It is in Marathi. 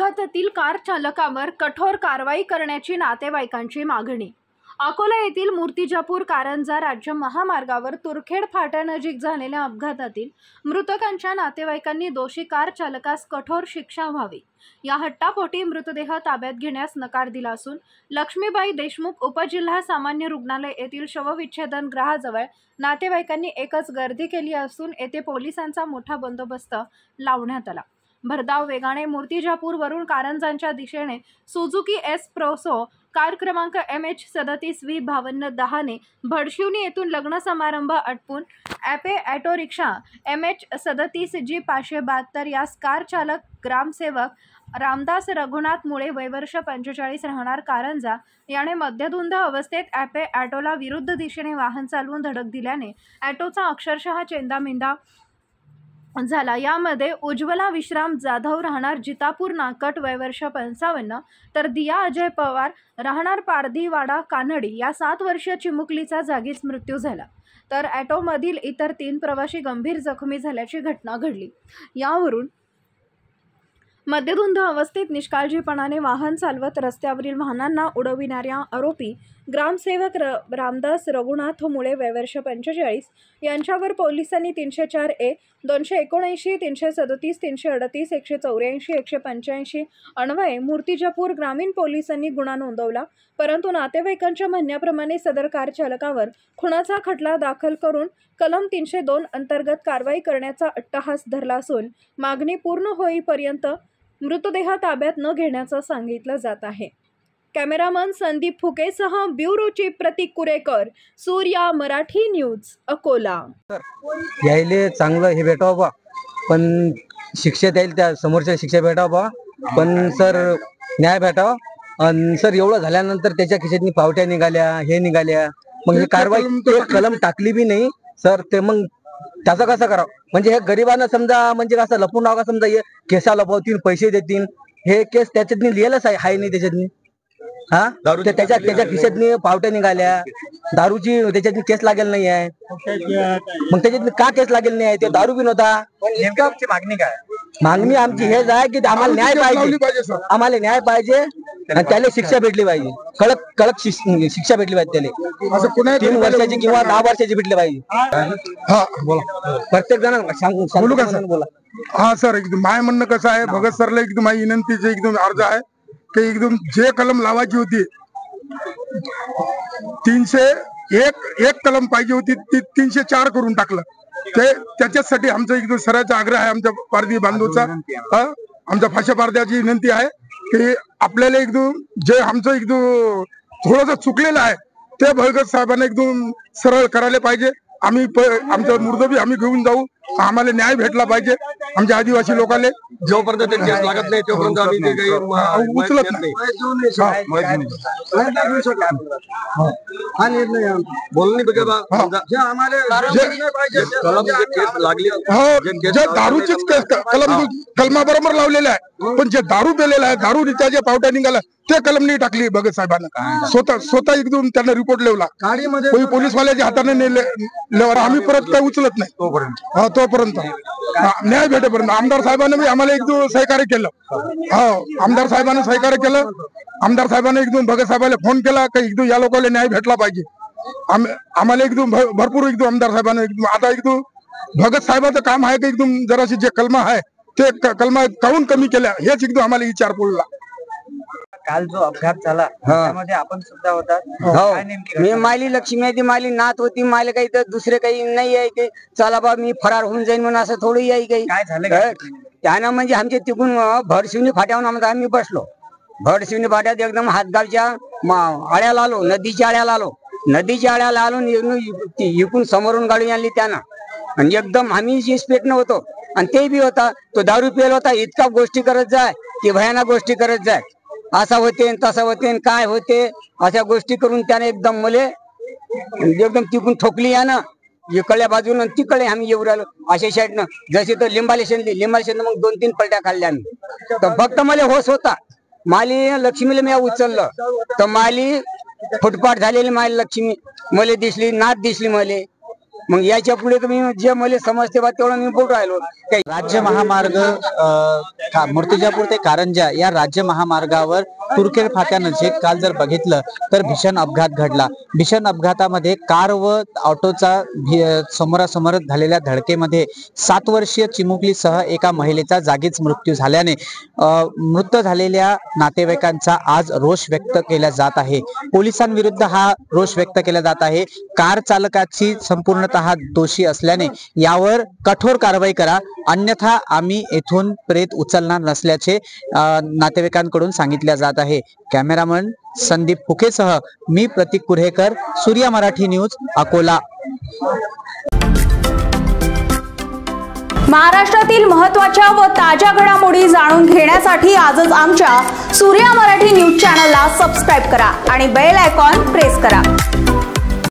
अपघातातील कार चालकावर कठोर कारवाई करण्याची नातेवाईकांची मागणी। अकोला येथील मूर्तिजापूर कारंजा राज्य महामार्गावर तुरखेड फाट्यानजीक झालेल्या अपघातातील मृतकांच्या नातेवाईकांनी दोषी कार चालकास कठोर शिक्षा व्हावी या हट्टापोटी मृतदेह ताब्यात घेण्यास नकार दिला असून लक्ष्मीबाई देशमुख उपजिल्हा सामान्य रुग्णालय येथील शवविच्छेदन गृहाजवळ नातेवाईकांनी एकच गर्दी केली असून येथे पोलिसांचा मोठा बंदोबस्त लावण्यात आला। भरधाव वेगाने मूर्तिजापूर वरून कारंजाच्या दिशेने सुझुकी एस प्रोसो कार क्रमांक MH37V5210 ने भडशिवनी येथून लग्न समारंभ आटपून ॲपे ऑटो रिक्षा MH37G572 यास कार चालक ग्रामसेवक रामदास रघुनाथ मुळे वयवर्ष 45 राहणार कारंजा याने मद्यधुंद अवस्थेत ॲपे ऑटोला विरुद्ध दिशेने वाहन चालवून धडक दिल्याने ऑटोचा अक्षरशः चेंदामेंदा झाला। यामध्ये उज्ज्वला विश्राम जाधव राहणार जितापूर नाकट वयवर्ष 55 तर दिया अजय पवार राहणार पारधीवाडा कानडी या 7 वर्षीय चिमुकलीचा जागीच मृत्यू झाला। तर ऑटोमधील इतर 3 प्रवासी गंभीर जखमी झाल्याची घटना घडली। यावरून मद्यधुंद अवस्थेत निष्काळजीपणाने वाहन चालवत रस्त्यावरील वाहनांना उडविणाऱ्या आरोपी ग्रामसेवक रामदास रघुनाथ मुळे वयवर्ष 45 यांच्यावर पोलिसांनी 304A 279 337 338 184 185 अन्वये मूर्तिजापूर ग्रामीण पोलिसांनी गुन्हा नोंदवला। परंतु नातेवाईकांच्या म्हणण्याप्रमाणे सदर कार चालकावर खुनाचा खटला दाखल करून कलम 302 अंतर्गत कारवाई करण्याचा अट्टहास धरला असून मागणी पूर्ण होईपर्यंत मृतदेह ताब्यात न घेण्याचं सांगितलं जात आहे। कॅमेरामन संदीप फुकेसह ब्युरो चीफ प्रतीक कुरेकर, सूर्या मराठी न्यूज, अकोला। यायले चांगलं हे भेटावं बा, पण शिक्षा द्यायला त्या समोरच्या शिक्षा भेटावं बा, पण सर न्याय भेटावा। आणि सर एवढं झाल्यानंतर त्याच्या खिशातनी पावट्या निघाल्या, हे निघाल्या, मग ही कारवाई कलम टाकली बी नाही सर। ते मग त्याचं कसं करावं, म्हणजे हे गरिबांना समजा म्हणजे कसं लपून राहावं का, समजा हे केसा लपवतील, पैसे देतील, हे केस त्याच्यातनी लिहिलंच आहे नाही त्याच्यातनी। हा त्याच्या खिशातनी पावट्या निघाल्या, दारूची त्याच्यातनी केस लागेल नाही आहे, मग त्याच्यातनी का केस लागेल नाही आहे, ते दारू बी नव्हता। मागणी काय? मागणी आमची हेच आहे की आम्हाला न्याय पाहिजे, आम्हाला न्याय पाहिजे आणि त्याला शिक्षा भेटली पाहिजे, कडक शिक्षा भेटली पाहिजे त्याला, असं 3 वर्षाची किंवा 10 वर्षाची भेटली पाहिजे। हा बोला, प्रत्येक जण बोलू का सर? बोला। हा सर, एकदम माय म्हणणं कसं आहे, भगत सरला एकदम माझी विनंतीचे एकदम अर्ज आहे की एकदम जे कलम लावायची होती 301 कलम पाहिजे होती ती 304 करून टाकलं। ते त्याच्यासाठी आमचं एकदम सराचा आग्रह आहे, आमच्या पारधी बांधवचा, आमच्या फाशा पारध्याची विनंती आहे की आपल्याला एकदम जे आमचं एकदम थोडंसं चुकलेलं आहे ते भगत साहेबांना एकदम सरळ करायला पाहिजे। आम्ही आमचं मुर्दबी आम्ही घेऊन जाऊ, आम्हाला न्याय भेटला पाहिजे। आमच्या आदिवासी लोकांना जोपर्यंत ते केस लागत नाही तोपर्यंत आम्ही ते काही उचलत नाही। दारूचीच कलमा बरोबर लावलेला आहे, पण जे दारू पेलेला आहे, दारू जे पावट्या निघाला ते कलम नाही टाकली भगत साहेबांना। स्वतः एकदम त्यांना रिपोर्ट लिवला, पोलीसवाल्याच्या हाताने नेल्यावर आम्ही परत काही उचलत नाही तोपर्यंत न्याय भेटेपर्यंत। आमदार साहेबांनी बी आम्हाला एकदम सहकार्य केलं, आमदार साहेबांनी सहकार्य केलं। आमदार साहेबांनी एकदम भगत साहेबांना फोन केला की एकदम या लोकांना न्याय भेटला पाहिजे। आम्हाला एकदम भरपूर एकदम आमदार साहेबांना एकदम आता एकदम भगत साहेबांचं काम आहे की एकदम जराशी जे कलमा आहे ते कलमा काढून कमी केल्या, हेच एकदम आम्हाला विचार पडला। काल जो अपघात झाला त्यामध्ये आपण सुद्धा होता, मी माली लक्ष्मी आहे, ती माली नात होती, मला काही तर दुसरे काही नाही आहे की चला बा मी फरार होऊन जाईन म्हणून असं थोडी आहे काही। काय झालं त्यानं म्हणजे आमच्या तिकून भडशिवनी फाट्यावरून आम्ही बसलो, भडशिवनी फाट्यात एकदम हातगावच्या आळ्याला आलो, नदीच्या आळ्याला आलो, नदीच्या आळ्याला आलो, इकून समोरून गाडी आणली त्यानं, आणि एकदम आम्ही जी स्पीडनं होतो आणि ते बी होता, तो दारू पेल होता, इतका गोष्टी करत जाय की भयानक गोष्टी करत जाय, असा होते तसा होते काय होते अशा गोष्टी करून त्याने एकदम मले एकदम तिकून ठोकली यानं, इकडल्या बाजून तिकडे आम्ही येऊ राहिलो अशा साईडनं, जशी तर लिंबाले शेंदली मग 2-3 पलट्या खाल्ल्या आम्ही। तर फक्त मला होश होता, माली लक्ष्मीला मी उचललं तर माली फुटपाट झालेली, माली लक्ष्मी मला दिसली, नात दिसली मले, मग याच्या पुढे तुम्ही जे मला समजते बा तेवढं मी बोलून राहिलो. राज्य महामार्ग मूर्तिजापूर ते कारंजा या राज्य महामार्गावर तुरखेड फाट्यानजीक काल जर बघितलं तर भीषण अपघात घडला. भीषण अपघातामध्ये कार व ऑटोचा समोरासमोर झालेल्या धडकेमध्ये 7 वर्षीय चिमुकलीसह एका महिलेचा जागीच मृत्यू झाल्याने मृत झालेल्या नातेवाईकांचा आज रोष व्यक्त केला जात आहे. पोलिसांविरुद्ध हा रोष व्यक्त केला जात आहे. कार चालकाची संपूर्णतः दोषी असल्याने यावर कठोर कारवाई करा, अन्यथा आम्ही येथून प्रेत उचलणार नसल्याचे नातेवाईकांकडून सांगितले जात आहे. कॅमेरामन संदीप फुकेसह मी प्रतीक कुऱ्हेकर, सूर्या मराठी न्यूज, अकोला. महाराष्ट्रातील महत्त्वाच्या व ताज्या घडामोडी जाणून घेण्यासाठी आजच आमच्या सूर्या मराठी न्यूज चॅनलला सबस्क्राईब करा आणि बेल आयकॉन प्रेस करा.